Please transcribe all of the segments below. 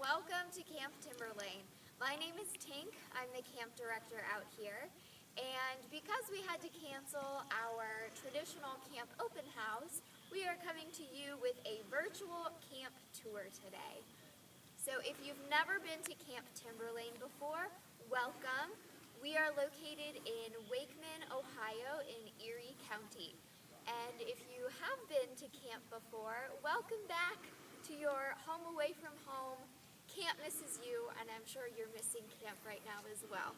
Welcome to Camp Timberlane. My name is Tink. I'm the camp director out here. And because we had to cancel our traditional camp open house, we are coming to you with a virtual camp tour today. So if you've never been to Camp Timberlane before, welcome. We are located in Wakeman, Ohio in Erie County. And if you have been to camp before, welcome back to your home away from home. Camp misses you, and I'm sure you're missing camp right now as well.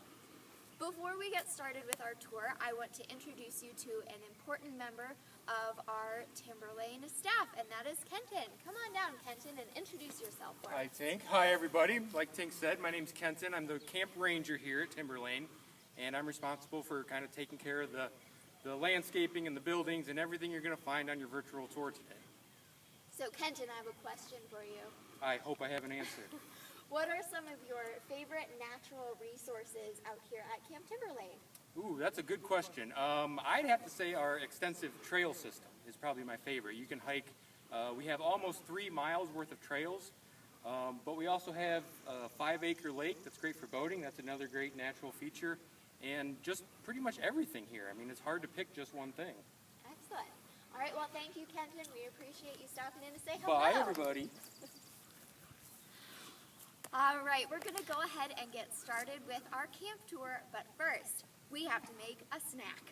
Before we get started with our tour, I want to introduce you to an important member of our Timberlane staff, and that is Kenton. Come on down, Kenton, and introduce yourself for us. Hi, Tink. Hi, everybody. Like Tink said, my name's Kenton. I'm the camp ranger here at Timberlane, and I'm responsible for kind of taking care of the landscaping and the buildings and everything you're going to find on your virtual tour today. So, Kenton, I have a question for you. I hope I have an answer. What are some of your favorite natural resources out here at Camp Timberlane? Ooh, that's a good question. I'd have to say our extensive trail system is probably my favorite. You can hike, we have almost 3 miles worth of trails, but we also have a 5-acre lake that's great for boating. That's another great natural feature, and just pretty much everything here. I mean, it's hard to pick just one thing. Excellent. All right, well, thank you, Kenton. We appreciate you stopping in to say hello. Bye, everybody. All right, we're going to go ahead and get started with our camp tour, but first, we have to make a snack.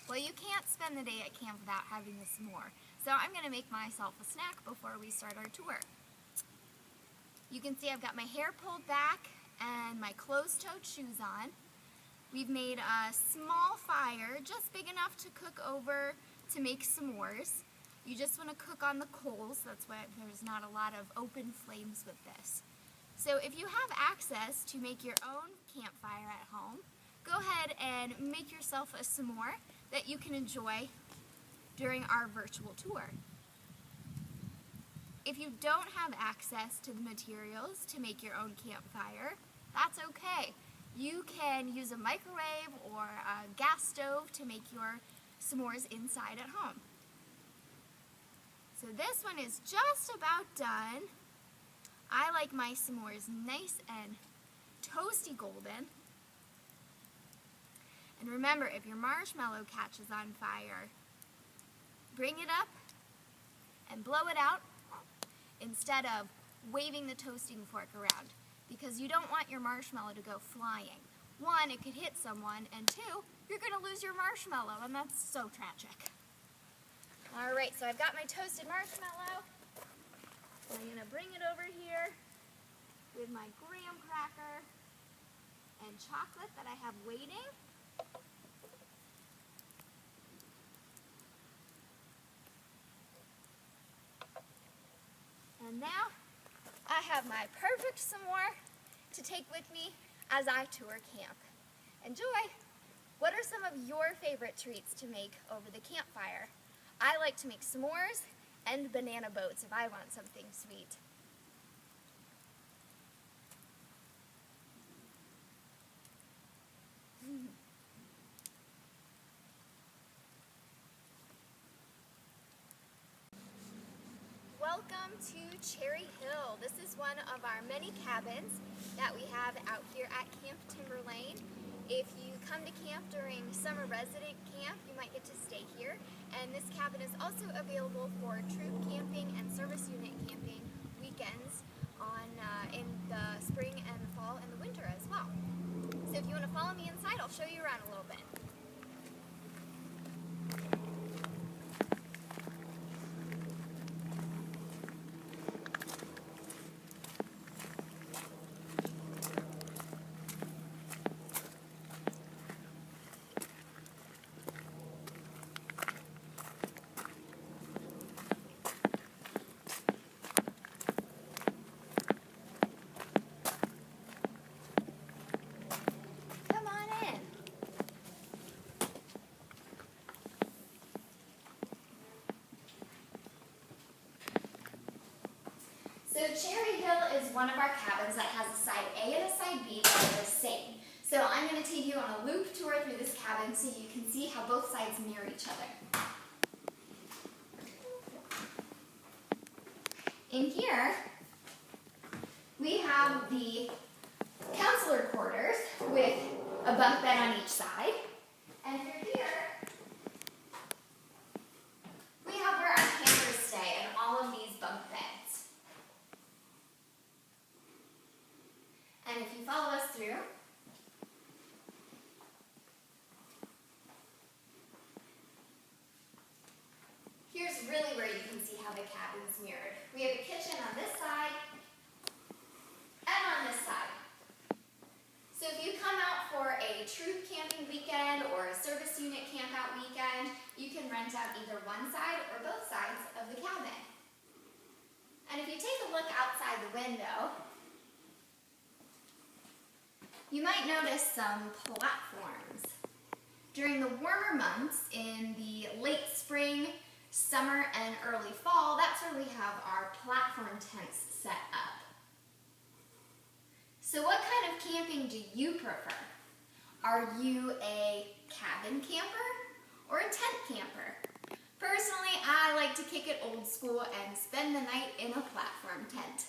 Well, you can't spend the day at camp without having a s'more, so I'm going to make myself a snack before we start our tour. You can see I've got my hair pulled back and my closed-toed shoes on. We've made a small fire, just big enough to cook over to make s'mores. You just want to cook on the coals, that's why there's not a lot of open flames with this. So if you have access to make your own campfire at home, go ahead and make yourself a s'more that you can enjoy during our virtual tour. If you don't have access to the materials to make your own campfire, that's okay. You can use a microwave or a gas stove to make your s'mores inside at home. So this one is just about done. I like my s'mores nice and toasty golden. And remember, if your marshmallow catches on fire, bring it up and blow it out instead of waving the toasting fork around, because you don't want your marshmallow to go flying. 1, it could hit someone, and 2, you're going to lose your marshmallow, and that's so tragic. All right, so I've got my toasted marshmallow. I'm going to bring it over here with my graham cracker and chocolate that I have waiting. And now I have my perfect s'more to take with me as I tour camp. Enjoy! What are some of your favorite treats to make over the campfire? I like to make s'mores and banana boats if I want something sweet. Welcome to Cherry Hill. This is one of our many cabins that we have out here at Camp Timberlane. If you come to camp during summer resident camp, you might get to stay here. And this cabin is also available for troop camping and service unit camping weekends in the spring and the fall and the winter as well. So if you want to follow me inside, I'll show you around a little bit. So Cherry Hill is one of our cabins that has a side A and a side B that are the same. So I'm going to take you on a loop tour through this cabin so you can see how both sides mirror each other. In here, we have the counselor quarters with a bunk bed on each side. And through here, we have where our campers stay in all of these bunk beds. And if you follow us through, here's really where you can see how the cabin's mirrored. We have a kitchen on this side and on this side. So if you come out for a troop camping weekend or a service unit camp out weekend, you can rent out either one side or both sides of the cabin. And if you take a look outside the window, you might notice some platforms. During the warmer months in the late spring, summer, and early fall, that's where we have our platform tents set up. So what kind of camping do you prefer? Are you a cabin camper or a tent camper? Personally, I like to kick it old school and spend the night in a platform tent.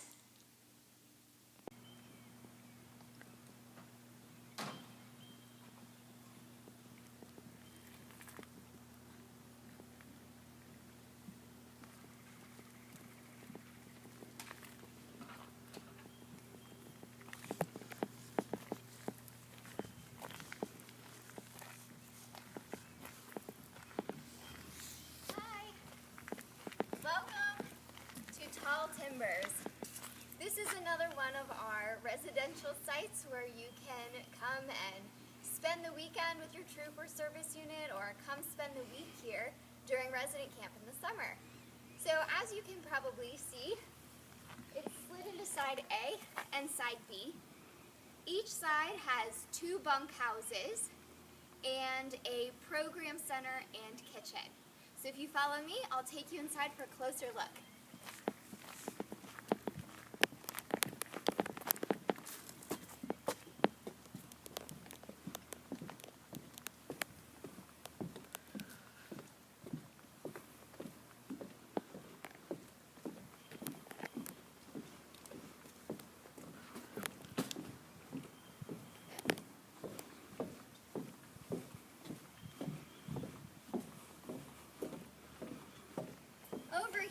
This is another one of our residential sites where you can come and spend the weekend with your troop or service unit, or come spend the week here during resident camp in the summer. So as you can probably see, it's split into side A and side B. Each side has 2 bunk houses and a program center and kitchen. So if you follow me, I'll take you inside for a closer look.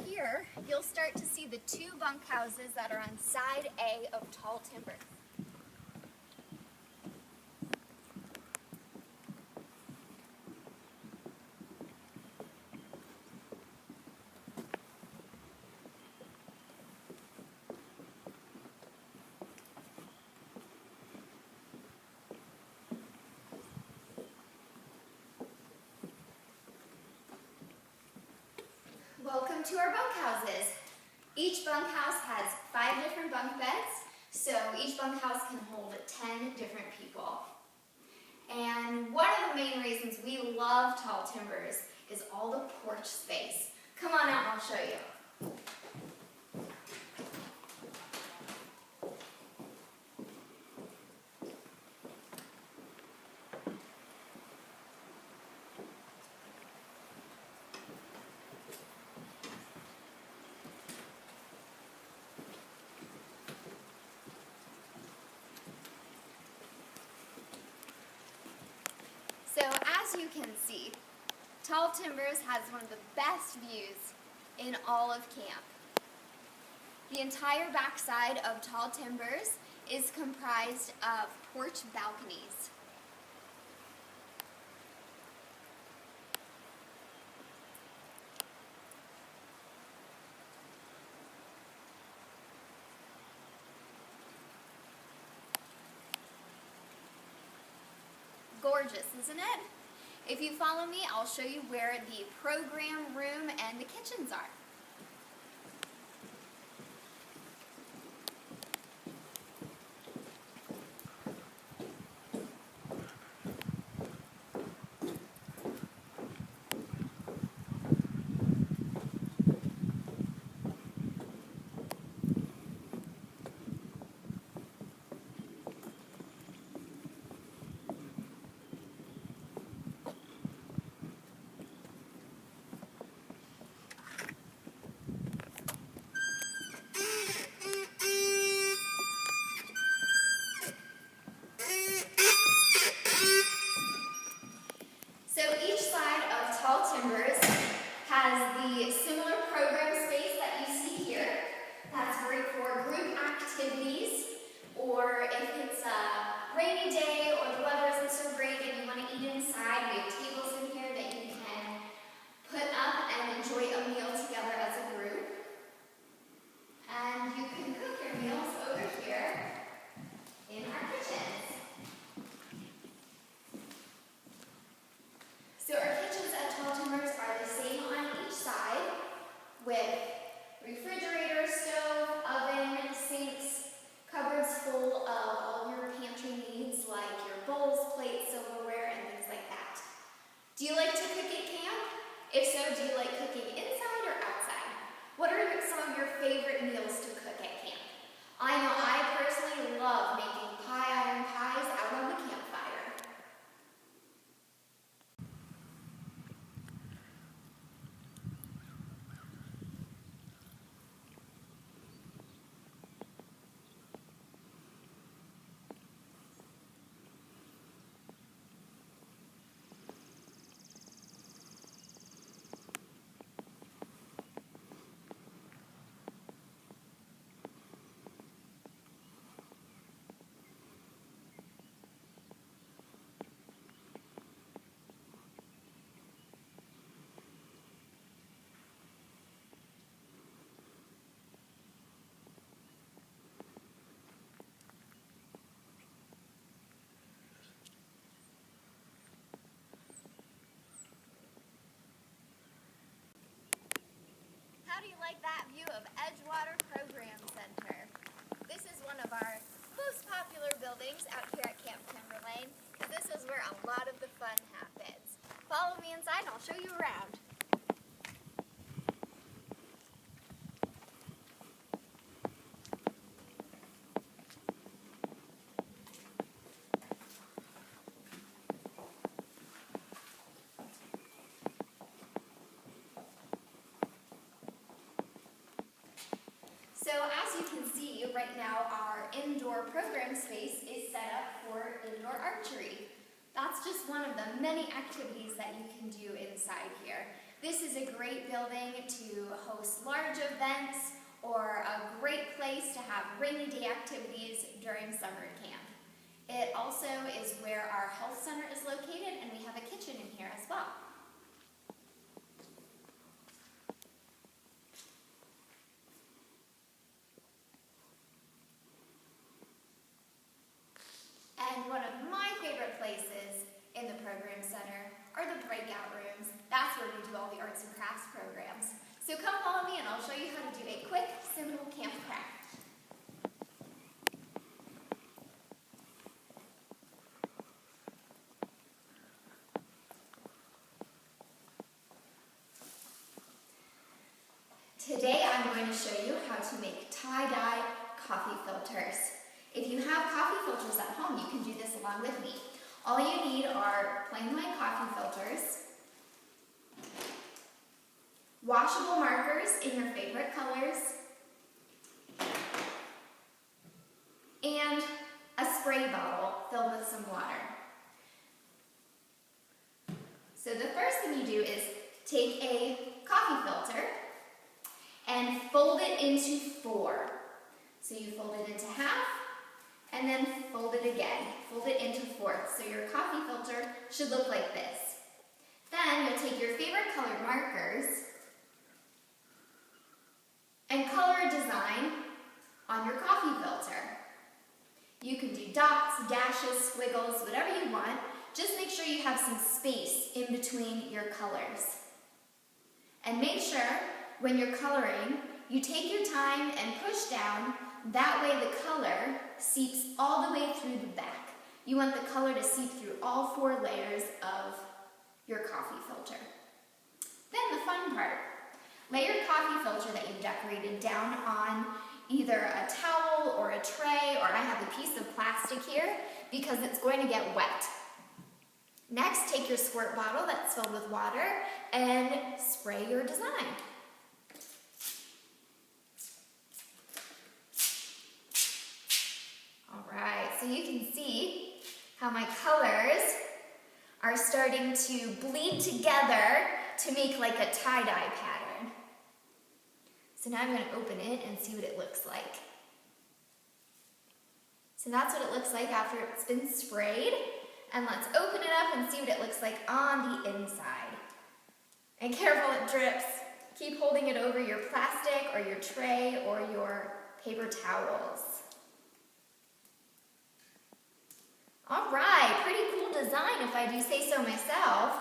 Here, you'll start to see the 2 bunk houses that are on side A of Tall Timber. Welcome to our bunkhouses. Each bunkhouse has 5 different bunk beds, so each bunkhouse can hold 10 different people. And one of the main reasons we love Tall Timbers is all the porch space. Come on out and I'll show you. So as you can see, Tall Timbers has one of the best views in all of camp. The entire backside of Tall Timbers is comprised of porch balconies. Gorgeous, isn't it? If you follow me, I'll show you where the program room and the kitchens are. the similar program space that you see here. That's great for group activities, or if it's a rainy day or the weather isn't so great and you want to eat inside, we have tables in here that you can put up and enjoy a meal together as a group. And you can cook your meals over here in our kitchens. So our kitchens at Tall Timbers are the same on each side, with refrigerator, stove, oven, sinks, cupboards full of all your pantry needs like your bowls, plates, silverware, and things like that. Do you like to cook at camp? If so, do you like cooking inside or outside? What are some of your favorite meals to cook at camp? I know I personally love making iron pies out on the campfire. How do you like that view of Edgewater Program Center? This is one of our most popular buildings out here at Camp Timberlane, because this is where a lot of the fun happens. Follow me inside and I'll show you around. So as you can see, right now our indoor program space is set up for indoor archery. That's just one of the many activities that you can do inside here. This is a great building to host large events or a great place to have rainy day activities during summer camp. It also is where our health center is located, and we have a kitchen in here as well. And one of my favorite places in the program center are the breakout rooms. That's where we do all the arts and crafts programs. So come follow me and I'll show you how to do a quick, simple camp craft. Today I'm going to show you how to make tie-dye coffee filters. If you have coffee filters at home, you can do this along with me. All you need are plain white coffee filters, washable markers in your favorite colors, and a spray bottle filled with some water. So the first thing you do is take a coffee filter and fold it into 4. So you fold it into half, and then fold it again. Fold it into 4ths. So your coffee filter should look like this. Then you'll take your favorite colored markers and color a design on your coffee filter. You can do dots, dashes, squiggles, whatever you want. Just make sure you have some space in between your colors. And make sure when you're coloring, you take your time and push down. That way the color seeps all the way through the back. You want the color to seep through all 4 layers of your coffee filter. Then the fun part. Lay your coffee filter that you've decorated down on either a towel or a tray, or I have a piece of plastic here because it's going to get wet. Next, take your squirt bottle that's filled with water and spray your design. Alright, so you can see how my colors are starting to bleed together to make like a tie-dye pattern. So now I'm going to open it and see what it looks like. So that's what it looks like after it's been sprayed. And let's open it up and see what it looks like on the inside. And careful, it drips. Keep holding it over your plastic or your tray or your paper towels. All right, pretty cool design if I do say so myself.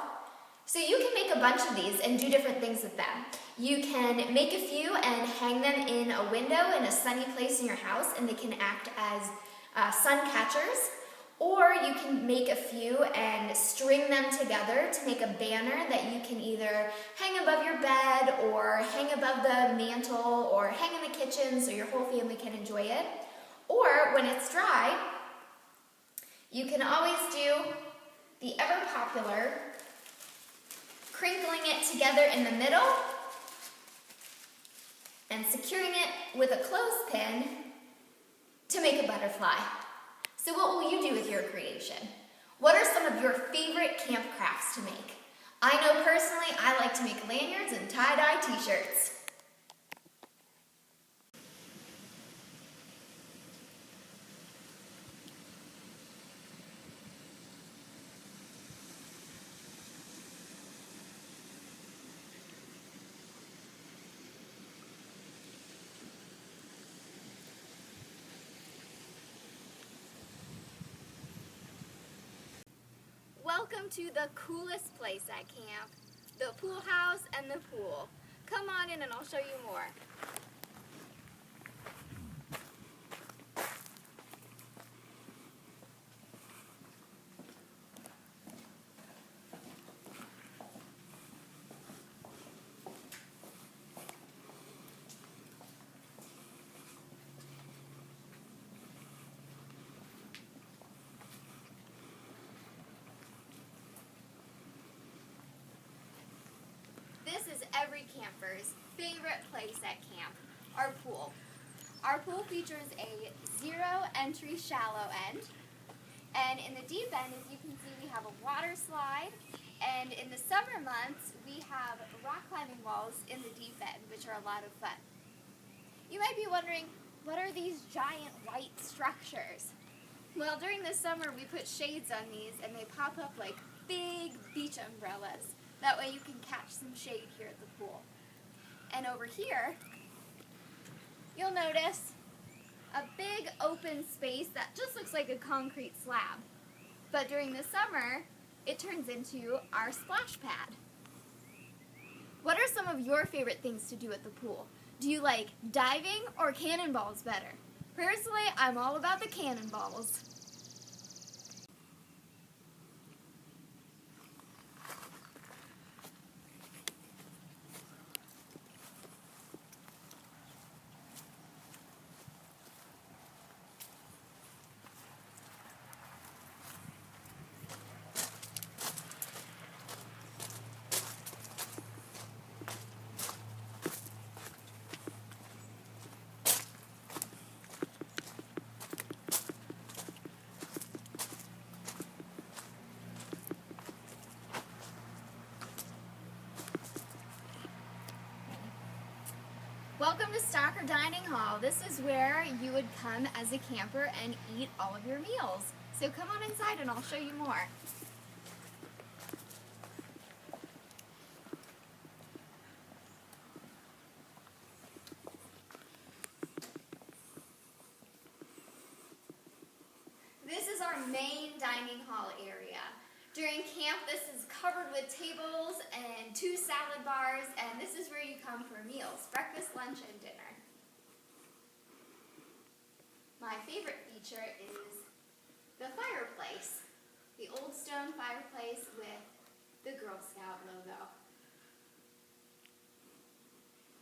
So you can make a bunch of these and do different things with them. You can make a few and hang them in a window in a sunny place in your house, and they can act as sun catchers. Or you can make a few and string them together to make a banner that you can either hang above your bed or hang above the mantle or hang in the kitchen so your whole family can enjoy it. Or when it's dry, you can always do the ever popular crinkling it together in the middle and securing it with a clothespin to make a butterfly. So what will you do with your creation? What are some of your favorite camp crafts to make? I know personally I like to make lanyards and tie-dye t-shirts. Welcome to the coolest place at camp, the pool house and the pool. Come on in and I'll show you more. This is every camper's favorite place at camp, our pool. Our pool features a zero entry shallow end, and in the deep end, as you can see, we have a water slide, and in the summer months, we have rock climbing walls in the deep end, which are a lot of fun. You might be wondering, what are these giant white structures? Well, during the summer, we put shades on these, and they pop up like big beach umbrellas. That way you can catch some shade here at the pool. And over here, you'll notice a big open space that just looks like a concrete slab. But during the summer, it turns into our splash pad. What are some of your favorite things to do at the pool? Do you like diving or cannonballs better? Personally, I'm all about the cannonballs. Welcome to Stocker Dining Hall. This is where you would come as a camper and eat all of your meals. So come on inside and I'll show you more. This is our main dining hall area. During camp, this is covered with tables and 2 salad bars, and this is where you come for meals, breakfast, lunch, and dinner. My favorite feature is the fireplace, the old stone fireplace with the Girl Scout logo.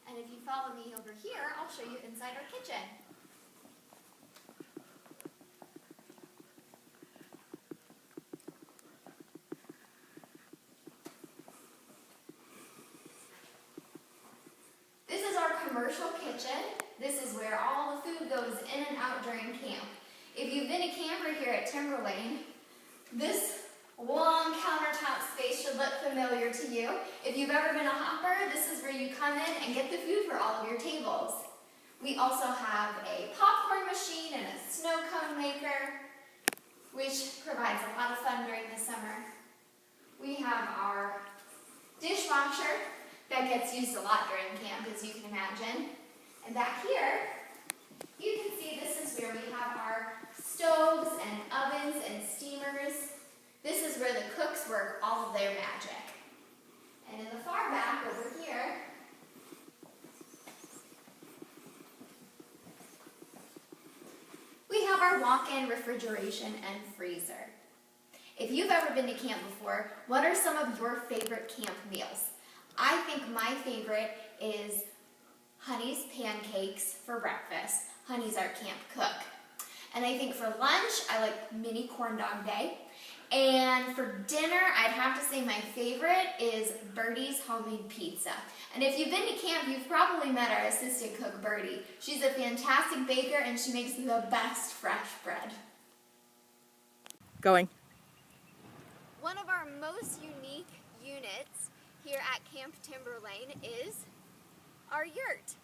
And if you follow me over here, I'll show you inside our kitchen. Commercial kitchen. This is where all the food goes in and out during camp. If you've been a camper here at Timberlane, this Long countertop space should look familiar to you. If you've ever been a hopper, this is where you come in and get the food for all of your tables. We also have a popcorn machine and a snow cone maker, which provides a lot of fun during the summer. We have our dishwasher that gets used a lot during camp, as you can imagine. And back here, you can see this is where we have our stoves and ovens and steamers. This is where the cooks work all of their magic. And in the far back over here, we have our walk-in refrigeration and freezer. If you've ever been to camp before, what are some of your favorite camp meals? I think my favorite is Honey's pancakes for breakfast. Honey's our camp cook. And I think for lunch, I like mini corn dog day. And for dinner, I'd have to say my favorite is Birdie's homemade pizza. And if you've been to camp, you've probably met our assistant cook, Birdie. She's a fantastic baker and she makes the best fresh bread. Going. One of our most unique units here at Camp Timberlane is our yurt.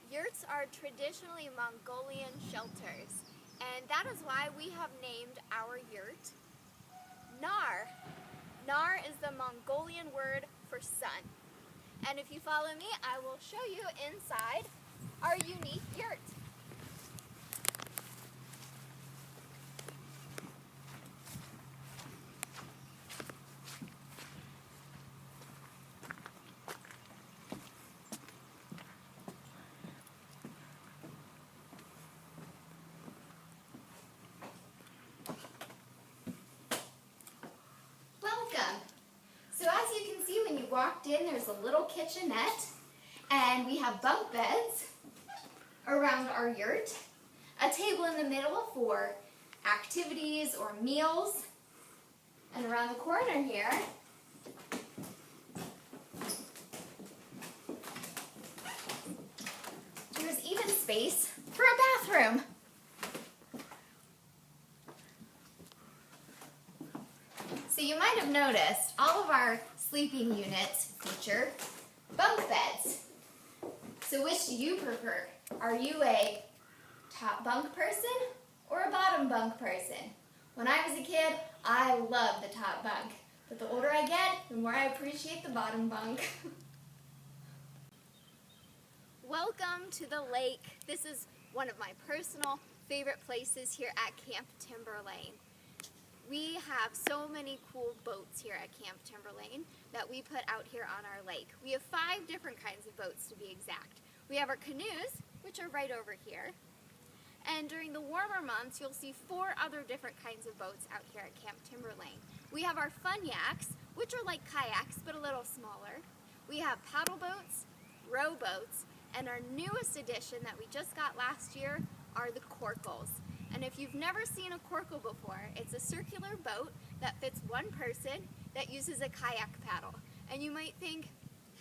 Yurts are traditionally Mongolian shelters, and that is why we have named our yurt Nar. Nar is the Mongolian word for sun. And if you follow me, I will show you inside our unique yurt. So as you can see when you walked in, there's a little kitchenette, and we have bunk beds around our yurt, a table in the middle for activities or meals, and around the corner here, there's even space for a bathroom. So you might have noticed all of our sleeping units feature bunk beds. So which do you prefer? Are you a top bunk person or a bottom bunk person? When I was a kid, I loved the top bunk. But the older I get, the more I appreciate the bottom bunk. Welcome to the lake. This is one of my personal favorite places here at Camp Timberlane. We have so many cool boats here at Camp Timberlane that we put out here on our lake. We have 5 different kinds of boats to be exact. We have our canoes, which are right over here. And during the warmer months, you'll see 4 other different kinds of boats out here at Camp Timberlane. We have our fun yaks, which are like kayaks, but a little smaller. We have paddle boats, rowboats, and our newest addition that we just got last year are the corkles. And if you've never seen a corkle before, it's a circular boat that fits one person that uses a kayak paddle. And you might think,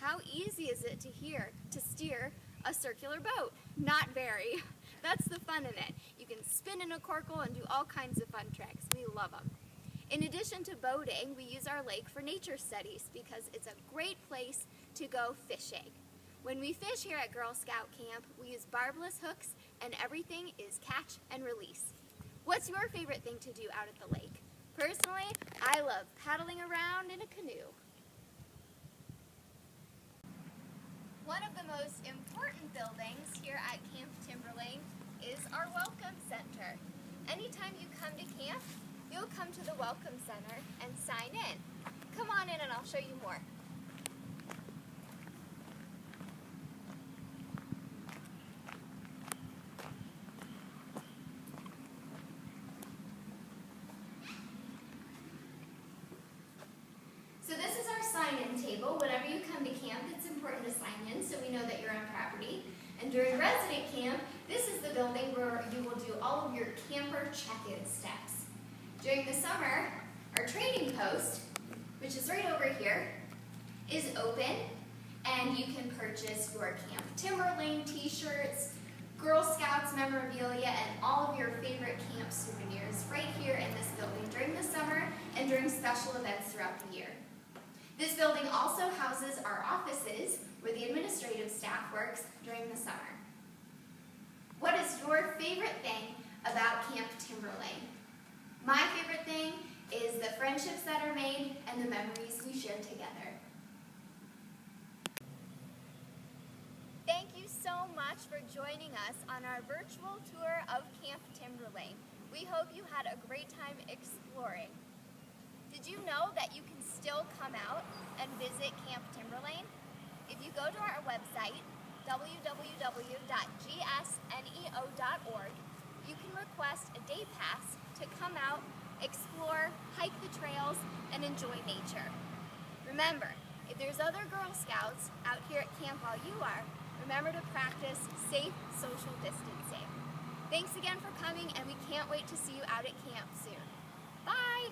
how easy is it to steer a circular boat? Not very. That's the fun in it. You can spin in a corkle and do all kinds of fun tricks. We love them. In addition to boating, we use our lake for nature studies because it's a great place to go fishing. When we fish here at Girl Scout Camp, we use barbless hooks and everything is catch and release. What's your favorite thing to do out at the lake? Personally, I love paddling around in a canoe. One of the most important buildings here at Camp Timberlane is our Welcome Center. Anytime you come to camp, you'll come to the Welcome Center and sign in. Come on in and I'll show you more. So this is our sign-in table. Whenever you come to camp, it's important to sign in so we know that you're on property. And during resident camp, this is the building where you will do all of your camper check-in steps. During the summer, our training post, which is right over here, is open, and you can purchase your Camp Timberlane t-shirts, Girl Scouts memorabilia, and all of your favorite camp souvenirs right here in this building during the summer and during special events throughout the year. This building also houses our offices where the administrative staff works during the summer. What is your favorite thing about Camp Timberlane? My favorite thing is the friendships that are made and the memories we share together. Thank you so much for joining us on our virtual tour of Camp Timberlane. We hope you had a great time exploring. Did you know that you can still come out and visit Camp Timberlane? If you go to our website, www.gsneo.org, you can request a day pass to come out, explore, hike the trails, and enjoy nature. Remember, if there's other Girl Scouts out here at camp while you are, remember to practice safe social distancing. Thanks again for coming, and we can't wait to see you out at camp soon. Bye!